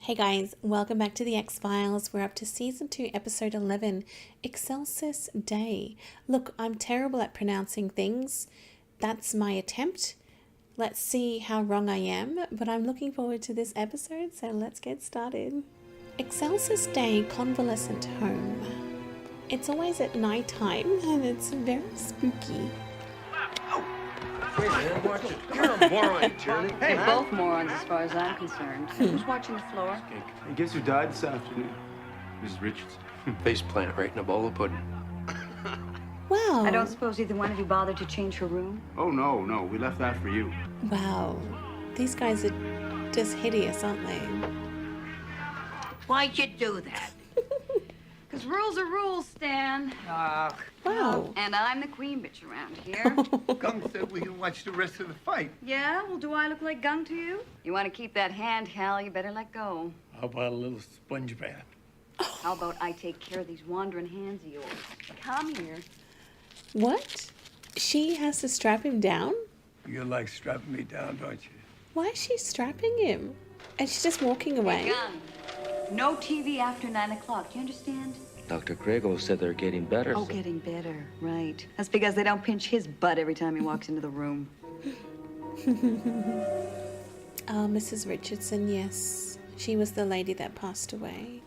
Hey guys, welcome back to the X-Files. We're up to Season 2, Episode 11, Excelsis Day. Look, I'm terrible at pronouncing things. That's my attempt. Let's see how wrong I am, but I'm looking forward to this episode, so let's get started. Excelsis Day Convalescent Home. It's always at night time, and it's very spooky. Hey, man, watch it. You're a moron, Tierney. Hey, you're both morons as far as I'm concerned. Who's watching the floor? Hey, guess who died this afternoon? Mrs. Richards. Face plant right in a bowl of pudding. Wow. I don't suppose either one of you bothered to change her room? Oh, no. We left that for you. Wow. These guys are just hideous, aren't they? Why'd you do that? Because rules are rules, Stan. Wow. And I'm the queen bitch around here. Gung said we can watch the rest of the fight. Yeah? Well, do I look like Gung to you? You want to keep that hand, Hal, you better let go. How about a little sponge bath? How about I take care of these wandering hands of yours? Come here. What? She has to strap him down? You like strapping me down, don't you? Why is she strapping him? And she's just walking away. Hey, Gung. No TV after 9 o'clock. Do you understand? Dr. Grego said they're getting better. Oh, getting better. Right. That's because they don't pinch his butt every time he walks into the room. Mrs. Richardson, yes. She was the lady that passed away.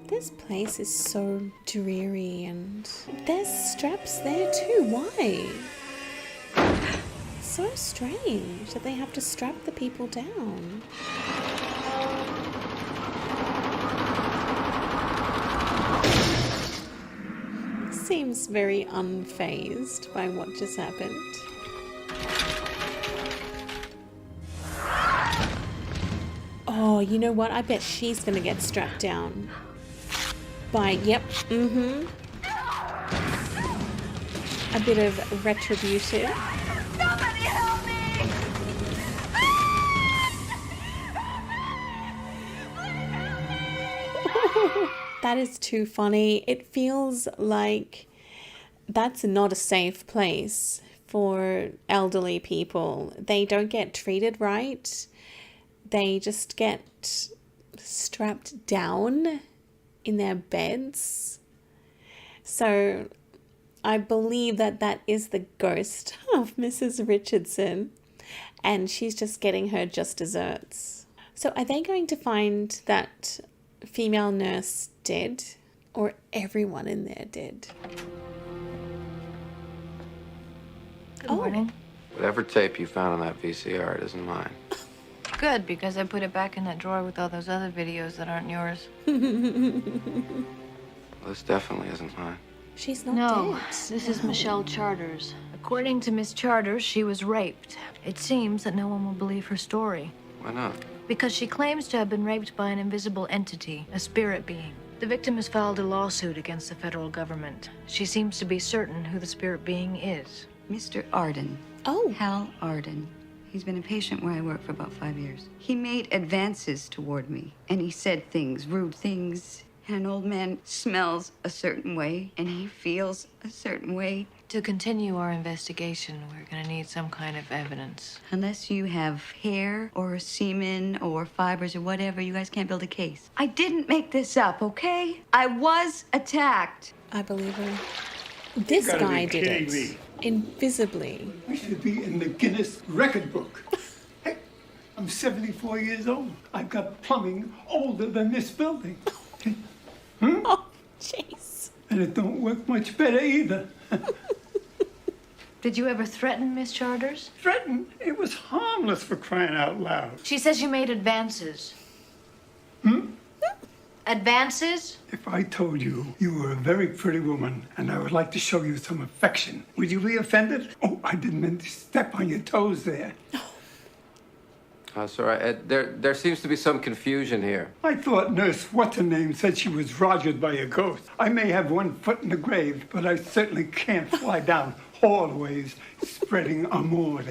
This place is so dreary and there's straps there too. Why? So strange that they have to strap the people down. Seems very unfazed by what just happened. Oh, you know what? I bet she's gonna get strapped down. Yep, a bit of retribution. Somebody help me! That is too funny. It feels like that's not a safe place for elderly people. They don't get treated right. They just get strapped down in their beds. So I believe that that is the ghost of Mrs. Richardson, and she's just getting her just desserts. So are they going to find that female nurse dead, or everyone in there dead? Good morning. Whatever tape you found on that VCR, it isn't mine. Good, because I put it back in that drawer with all those other videos that aren't yours. Well, this definitely isn't mine. She's not No, dead. this is Michelle Charters. According to Miss Charters, she was raped. It seems that no one will believe her story. Why not? Because she claims to have been raped by an invisible entity, a spirit being. The victim has filed a lawsuit against the federal government. She seems to be certain who the spirit being is. Mr. Arden. Oh. Hal Arden. He's been a patient where I worked for about 5 years. He made advances toward me, and he said things, rude things. And an old man smells a certain way, and he feels a certain way. To continue our investigation, we're gonna need some kind of evidence. Unless you have hair or semen or fibers or whatever, you guys can't build a case. I didn't make this up, okay? I was attacked. I believe her. This gotta be guy did kidding it. me. Invisibly. We should be in the Guinness record book. Hey, I'm 74 years old. I've got plumbing older than this building. Oh, jeez. And it don't work much better either. Did you ever threaten Miss Charters? Threatened? It was harmless, for crying out loud. She says you made advances. Advances? If I told you you were a very pretty woman and I would like to show you some affection, would you be offended? Oh, I didn't mean to step on your toes there. Sorry, there seems to be some confusion here. I thought Nurse What's-Her-Name said she was rogered by a ghost. I may have one foot in the grave, but I certainly can't fly down hallways spreading amore.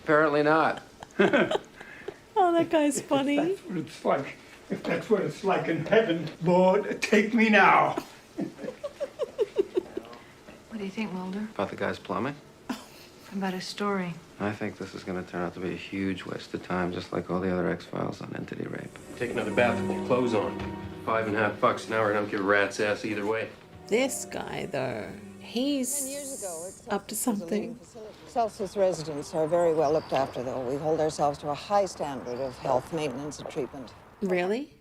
Apparently not. Oh, that guy's funny. That's what it's like. If that's what it's like in heaven, Lord, take me now. What do you think, Mulder? About the guy's plumbing? About his story? I think this is going to turn out to be a huge waste of time, just like all the other X-Files on entity rape. Take another bath with your clothes on. $5.50 an hour, I don't give a rat's ass either way. This guy, though, he's up to something. Excelsis residents are very well looked after, though. We hold ourselves to a high standard of health maintenance and treatment. Really?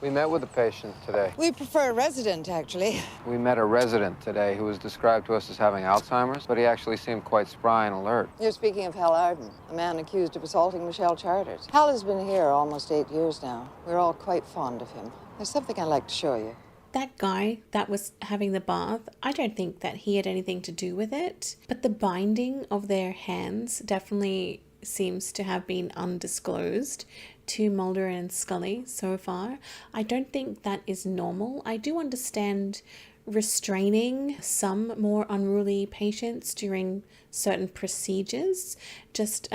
We met with a patient today. We prefer a resident, actually. We met a resident today who was described to us as having Alzheimer's, but he actually seemed quite spry and alert. You're speaking of Hal Arden, a man accused of assaulting Michelle Charters. Hal has been here almost 8 years now. We're all quite fond of him. There's something I'd like to show you. That guy that was having the bath, I don't think that he had anything to do with it. But the binding of their hands definitely seems to have been undisclosed to Mulder and Scully so far. I don't think that is normal. I do understand restraining some more unruly patients during certain procedures, just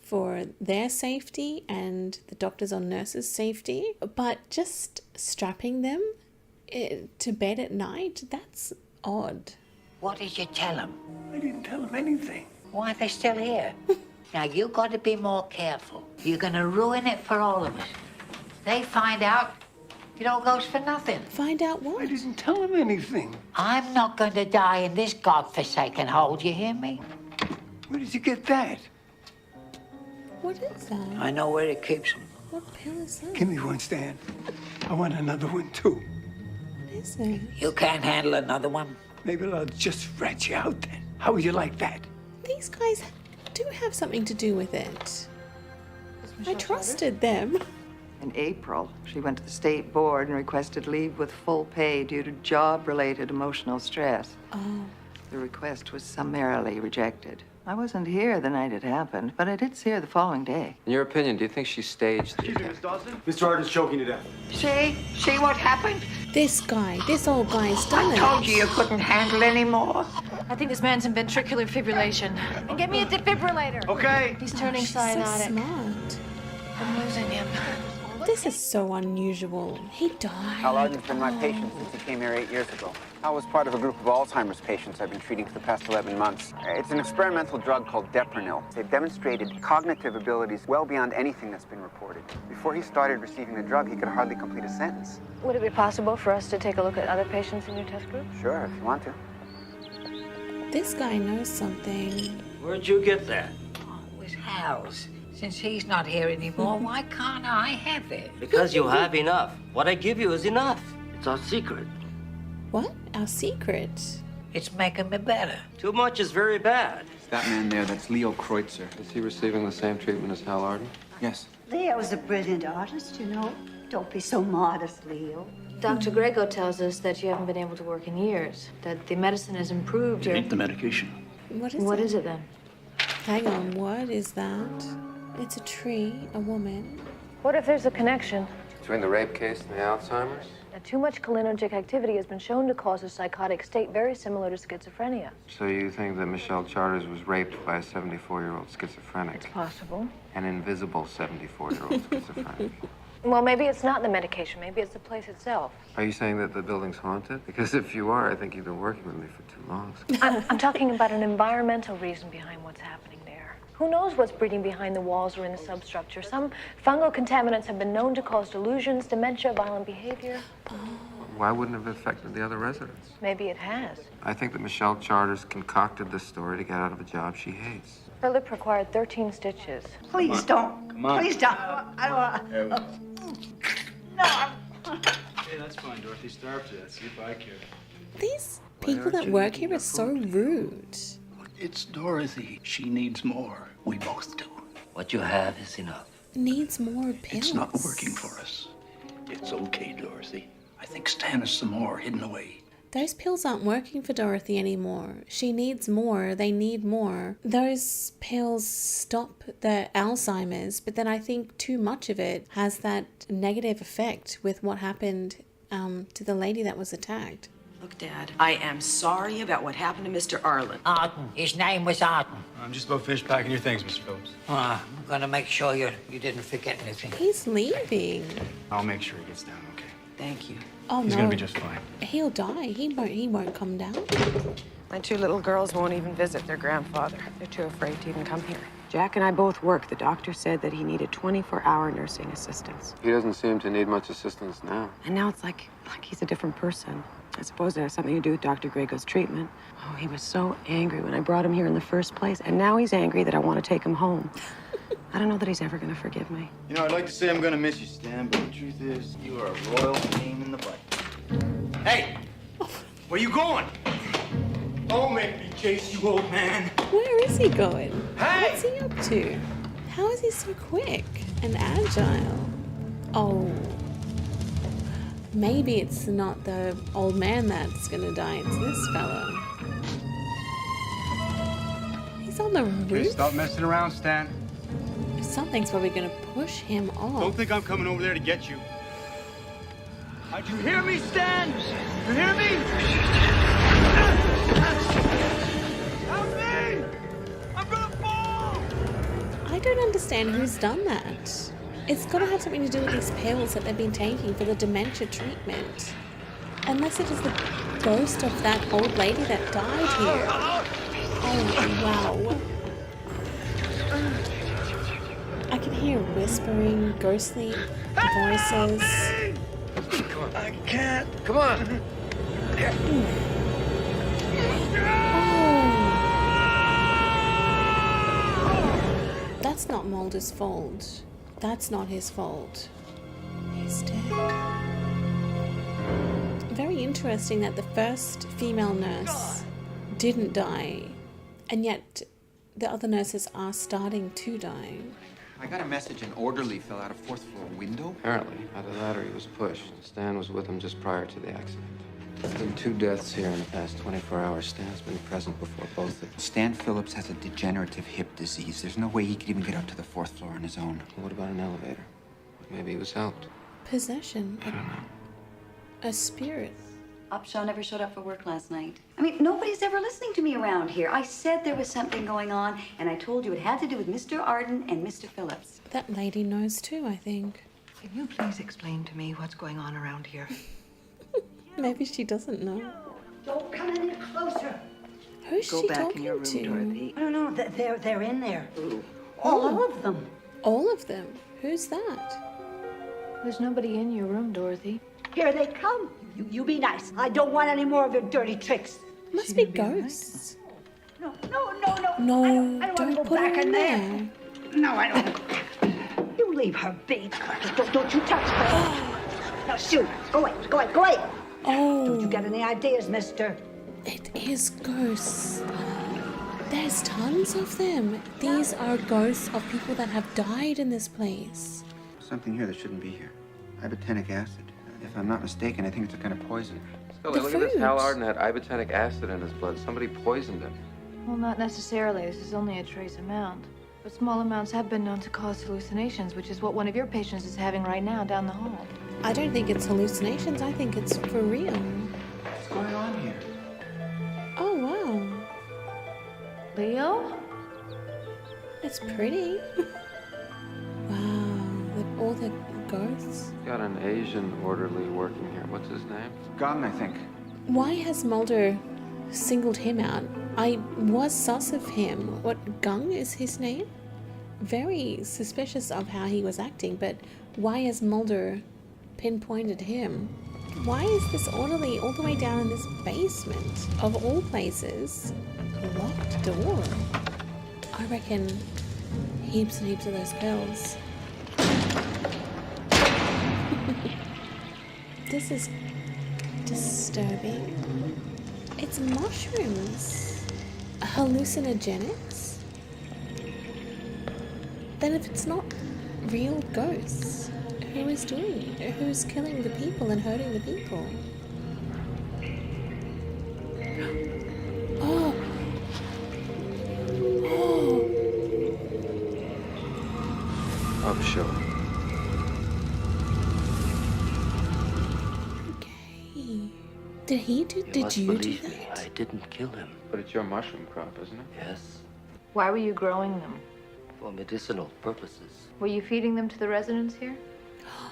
for their safety and the doctors or nurses' safety. But just strapping them to bed at night, that's odd. What did you tell them? I didn't tell him anything. Why are they still here? Now, you got to be more careful. You're going to ruin it for all of us. They find out, it all goes for nothing. Find out what? I didn't tell him anything. I'm not going to die in this godforsaken hole, you hear me? Where did you get that? What is that? I know where it keeps them. What pill is that? Give me one, Stan. I want another one, too. What is it? You can't handle another one. Maybe I'll just rat you out then. How would you like that? These guys do have something to do with it. I trusted them. In April, she went to the state board and requested leave with full pay due to job-related emotional stress. Oh. The request was summarily rejected. I wasn't here the night it happened, but I did see her the following day. In your opinion, do you think she staged the attack? Miss Dawson? Mr. Arden's choking to death. See what happened? This old guy's done I it. told you couldn't handle anymore. I think this man's in ventricular fibrillation. And get me a defibrillator. Okay. He's turning She's so cyanotic. smart. I'm losing him. This is so unusual. He died. Hal Arden's been my patient since he came here 8 years ago. Hal was part of a group of Alzheimer's patients I've been treating for the past 11 months. It's an experimental drug called Depronil. They've demonstrated cognitive abilities well beyond anything that's been reported. Before he started receiving the drug, he could hardly complete a sentence. Would it be possible for us to take a look at other patients in your test group? Sure, if you want to. This guy knows something. Where'd you get that? Oh, it was Hal's. Since he's not here anymore, why can't I have it? Because you have enough. What I give you is enough. It's our secret. What? Our secret? It's making me better. Too much is very bad. That man there, that's Leo Kreutzer. Is he receiving the same treatment as Hal Arden? Yes. Leo's a brilliant artist, you know. Don't be so modest, Leo. Dr. Grego tells us that you haven't been able to work in years, that the medicine has improved your... Take the medication. What is What it? is it then? Hang on, what is that? It's a tree, a woman. What if there's a connection? Between the rape case and the Alzheimer's? Now, too much cholinergic activity has been shown to cause a psychotic state very similar to schizophrenia. So you think that Michelle Charters was raped by a 74-year-old schizophrenic? It's possible. An invisible 74-year-old schizophrenic? Well, maybe it's not the medication. Maybe it's the place itself. Are you saying that the building's haunted? Because if you are, I think you've been working with me for too long. I'm talking about an environmental reason behind what's happening there. Who knows what's breeding behind the walls or in the substructure? Some fungal contaminants have been known to cause delusions, dementia, violent behavior. Why wouldn't it have affected the other residents? Maybe it has. I think that Michelle Charters concocted this story to get out of a job she hates. Her lip required 13 stitches. Please don't. Come on. Please don't. I don't want. No. Hey, that's fine, Dorothy. Starve to death. See if I care. These people that work here are so rude. It's Dorothy. She needs more. We both do. What you have is enough. Needs more pills. It's not working for us. It's okay, Dorothy. I think Stan has some more hidden away. Those pills aren't working for Dorothy anymore. She needs more. They need more. Those pills stop the Alzheimer's, but then I think too much of it has that negative effect with what happened to the lady that was attacked. Look, Dad, I am sorry about what happened to Mr. Arlen. Arden. His name was Arden. I'm just about finished packing your things, Mr. Phillips. I'm gonna make sure you didn't forget anything. He's leaving. I'll make sure he gets down, okay? Thank you. Oh, He's no. gonna be just fine. He'll die. He won't come down. My two little girls won't even visit their grandfather. They're too afraid to even come here. Jack and I both work. The doctor said that he needed 24-hour nursing assistance. He doesn't seem to need much assistance now. And now it's like he's a different person. I suppose it has something to do with Dr. Grego's treatment. Oh, he was so angry when I brought him here in the first place. And now he's angry that I want to take him home. I don't know that he's ever going to forgive me. You know, I'd like to say I'm gonna miss you, Stan, but the truth is, you are a royal pain in the butt. Hey! Where you going? Don't make me chase you, old man. Where is he going? Hey! What's he up to? How is he so quick and agile? Oh. Maybe it's not the old man that's gonna die, it's this fella. He's on the Hey, roof. stop messing around, Stan. Something's probably gonna push him off. Don't think I'm coming over there to get you. Did you hear me, Stan? You hear me? Help me! I'm gonna fall! I don't understand who's done that. It's gotta have something to do with these pills that they've been taking for the dementia treatment. Unless it is the ghost of that old lady that died here. Oh, wow. I can hear whispering, ghostly voices. I can't. Come on. Oh. That's not Mulder's fault. That's not his fault. He's dead. Very interesting that the first female nurse didn't die, and yet the other nurses are starting to die. I got a message an orderly fell out a fourth floor window. Apparently, either that or he was pushed. Stan was with him just prior to the accident. There's been 2 deaths here in the past 24 hours. Stan's been present before both of them. Stan Phillips has a degenerative hip disease. There's no way he could even get up to the 4th floor on his own. What about an elevator? Maybe he was helped. Possession. I don't know. A spirit. Upshaw never showed up for work last night. I mean, nobody's ever listening to me around here. I said there was something going on, and I told you it had to do with Mr. Arden and Mr. Phillips. That lady knows too, I think. Can you please explain to me what's going on around here? Maybe she doesn't know. Don't come any closer. Who's Go she back talking in your room, to? Dorothy. No, they're in there. All of them. All of them? Who's that? There's nobody in your room, Dorothy. Here they come. You be nice. I don't want any more of your dirty tricks. Must be ghosts. No. No, I don't don't want to go put her back in in there. there. No, I don't. You leave her be. Don't you touch her. Now shoot. Go away. Oh. Don't you get any ideas, mister? It is ghosts. There's tons of them. These are ghosts of people that have died in this place. Something here that shouldn't be here. Ibotenic acid. If I'm not mistaken, I think it's a kind of poison. Scully, look at this. Hal Arden had ibotenic acid in his blood. Somebody poisoned him. Well, not necessarily. This is only a trace amount. But small amounts have been known to cause hallucinations, which is what one of your patients is having right now down the hall. I don't think it's hallucinations. I think it's for real. What's going on here? Oh, wow. Leo? It's pretty. Wow. All the ghosts. Got an Asian orderly working here. What's his name? Gunn, I think. Why has Mulder singled him out? I was sus of him. What, Gung is his name? Very suspicious of how he was acting, but why has Mulder pinpointed him? Why is this orderly all the way down in this basement? Of all places, locked door. I reckon heaps and heaps of those pills. This is disturbing. It's mushrooms. Hallucinogenics? Then if it's not real ghosts, who is doing it? Who's killing the people and hurting the people? Oh! Upshaw. Did you do that? I didn't kill him. But it's your mushroom crop, isn't it? Yes, Why were you growing them? for medicinal purposes. Were you feeding them to the residents here?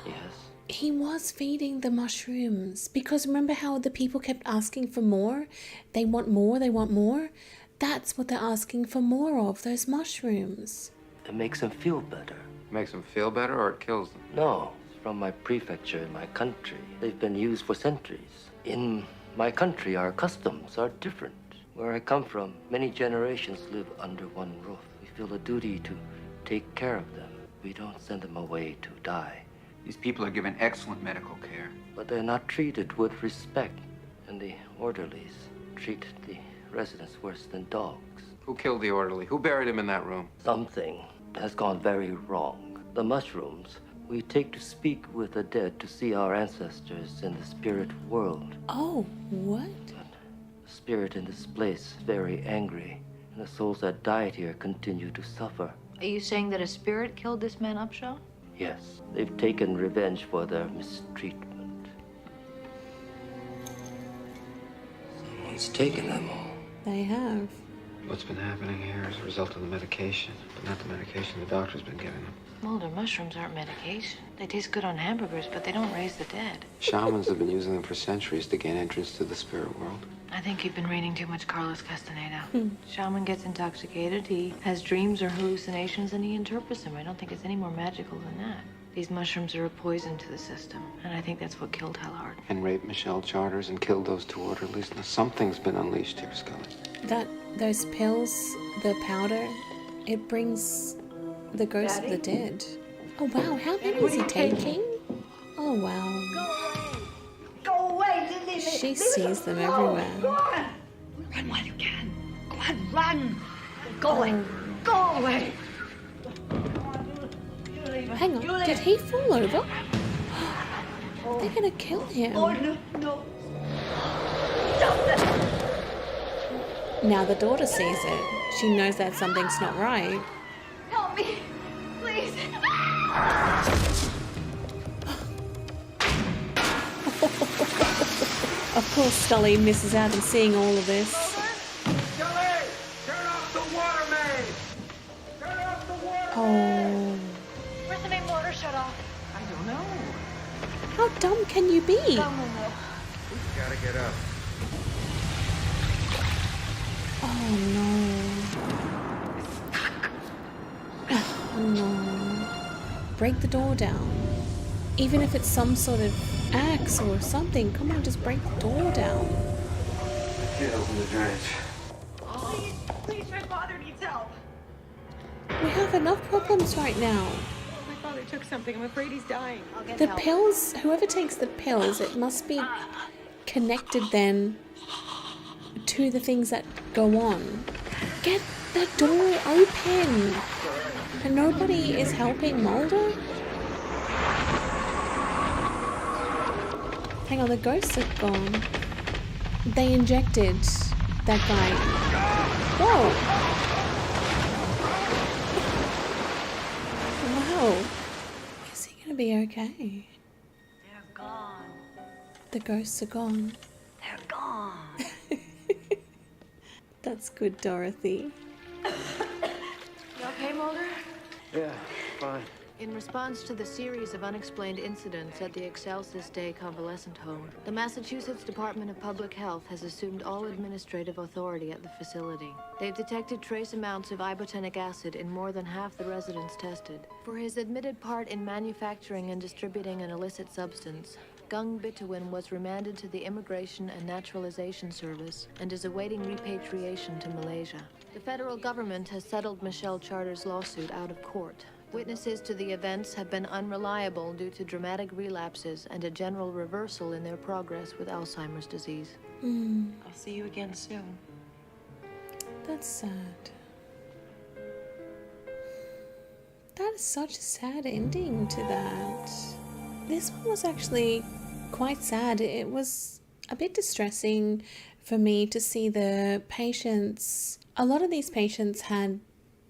Yes. He was feeding the mushrooms because remember how the people kept asking for more? They want more, they want more. That's what they're asking for more of, those mushrooms. It makes them feel better. Makes them feel better or it kills them? No, it's from my prefecture in my country. They've been used for centuries. In my country, our customs are different. Where I come from, many generations live under one roof. We feel a duty to take care of them. We don't send them away to die. These people are given excellent medical care. But they're not treated with respect. And the orderlies treat the residents worse than dogs. Who killed the orderly? Who buried him in that room? Something has gone very wrong. The mushrooms we take to speak with the dead to see our ancestors in the spirit world. Oh, what? The spirit in this place is very angry, and the souls that died here continue to suffer. Are you saying that a spirit killed this man Upshaw? Yes, they've taken revenge for their mistreatment. Someone's taken them all. They have. What's been happening here is a result of the medication, but not the medication the doctor's been giving them. Mulder, mushrooms aren't medication. They taste good on hamburgers, but they don't raise the dead. Shamans have been using them for centuries to gain entrance to the spirit world. I think you've been reading too much Carlos Castaneda. Shaman gets intoxicated, he has dreams or hallucinations, and he interprets them. I don't think it's any more magical than that. These mushrooms are a poison to the system, and I think that's what killed Hellard. And raped Michelle Charters and killed those two orderlies. Now, something's been unleashed here, Scully. Those pills, the powder, it brings the ghosts of the dead. Oh wow, how many is he taking? Oh wow. Go away! Leave me. She sees them everywhere. Go on! Run while you can. Go on, run! Go away! Go away! Hang on, did he fall over? They're gonna kill him. Oh, no, no. Now the daughter sees it. She knows that something's not right. Help me, please. Of course, Scully misses out on seeing all of this. Scully! Turn off the water main! Turn off the water Oh, Where's the main water shut off? I don't know. how dumb can you be? Gotta get up. Oh no. Oh no. Break the door down. Even if it's some sort of axe or something, come on, just break the door down. Can't open the drains. Please, my father needs help. We have enough problems right now. My father took something. I'm afraid he's dying. I'll get The help. pills, whoever takes the pills, it must be connected then to the things that go on. Get the door open. And nobody is helping Mulder? Hang on, the ghosts are gone. They injected that guy. Whoa! Wow. Is he gonna be okay? They're gone. The ghosts are gone. They're gone. That's good, Dorothy. You okay, Mulder? Yeah, fine. In response to the series of unexplained incidents at the Excelsis Day Convalescent Home, the Massachusetts Department of Public Health has assumed all administrative authority at the facility. They've detected trace amounts of ibotenic acid in more than half the residents tested. For his admitted part in manufacturing and distributing an illicit substance, Gung Bituin was remanded to the Immigration and Naturalization Service and is awaiting repatriation to Malaysia. The federal government has settled Michelle Charter's lawsuit out of court. Witnesses to the events have been unreliable due to dramatic relapses and a general reversal in their progress with Alzheimer's disease. I'll see you again soon. That's sad. That is such a sad ending to that. This one was actually quite sad. It was a bit distressing for me to see the patients. A lot of these patients had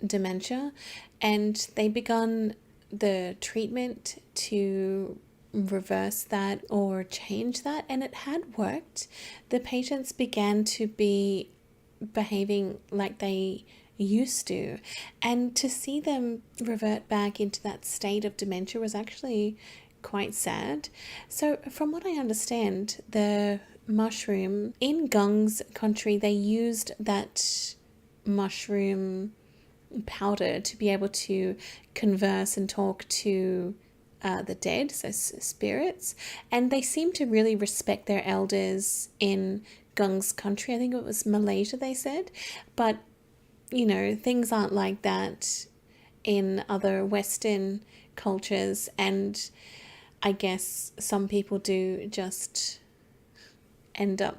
dementia, and they begun the treatment to reverse that or change that, and it had worked. The patients began to be behaving like they used to, and to see them revert back into that state of dementia was actually quite sad. So from what I understand, the mushroom in Gung's country, they used that mushroom powder to be able to converse and talk to the dead, so spirits. And they seem to really respect their elders in Gung's country. I think it was Malaysia, they said. But, you know, things aren't like that in other Western cultures. And I guess some people do just end up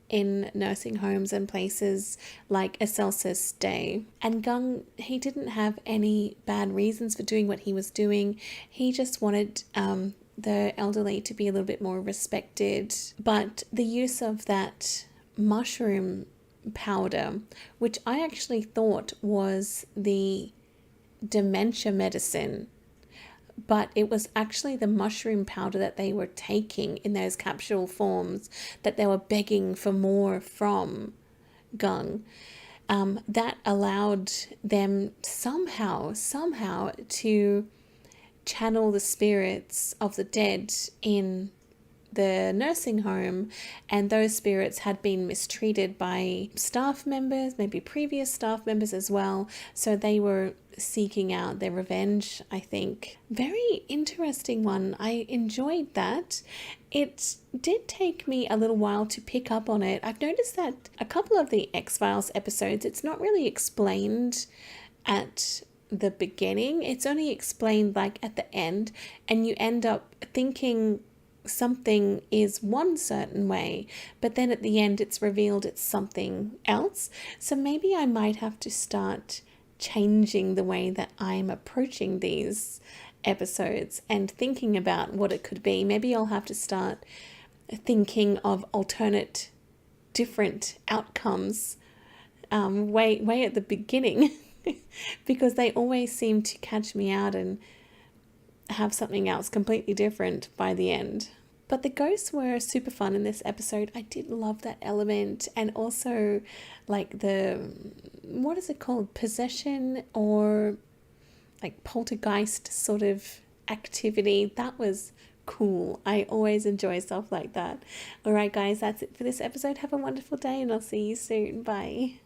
in nursing homes and places like Excelsis Day. And Gung, he didn't have any bad reasons for doing what he was doing. He just wanted the elderly to be a little bit more respected. But the use of that mushroom powder, which I actually thought was the dementia medicine, but it was actually the mushroom powder that they were taking in those capsule forms that they were begging for more from Gung. That allowed them somehow to channel the spirits of the dead in the nursing home, and those spirits had been mistreated by staff members, maybe previous staff members as well, so they were seeking out their revenge, I think. Very interesting one. I enjoyed that. It did take me a little while to pick up on it. I've noticed that a couple of the X-Files episodes, it's not really explained at the beginning. It's only explained like at the end, and you end up thinking something is one certain way, but then at the end it's revealed it's something else. So maybe I might have to start changing the way that I'm approaching these episodes and thinking about what it could be. Maybe I'll have to start thinking of alternate different outcomes way at the beginning because they always seem to catch me out and have something else completely different by the end. But the ghosts were super fun in this episode. I did love that element, and also like the, what is it called, possession or like poltergeist sort of activity. That was cool. I always enjoy stuff like that. All right guys, that's it for this episode. Have a wonderful day and I'll see you soon. Bye.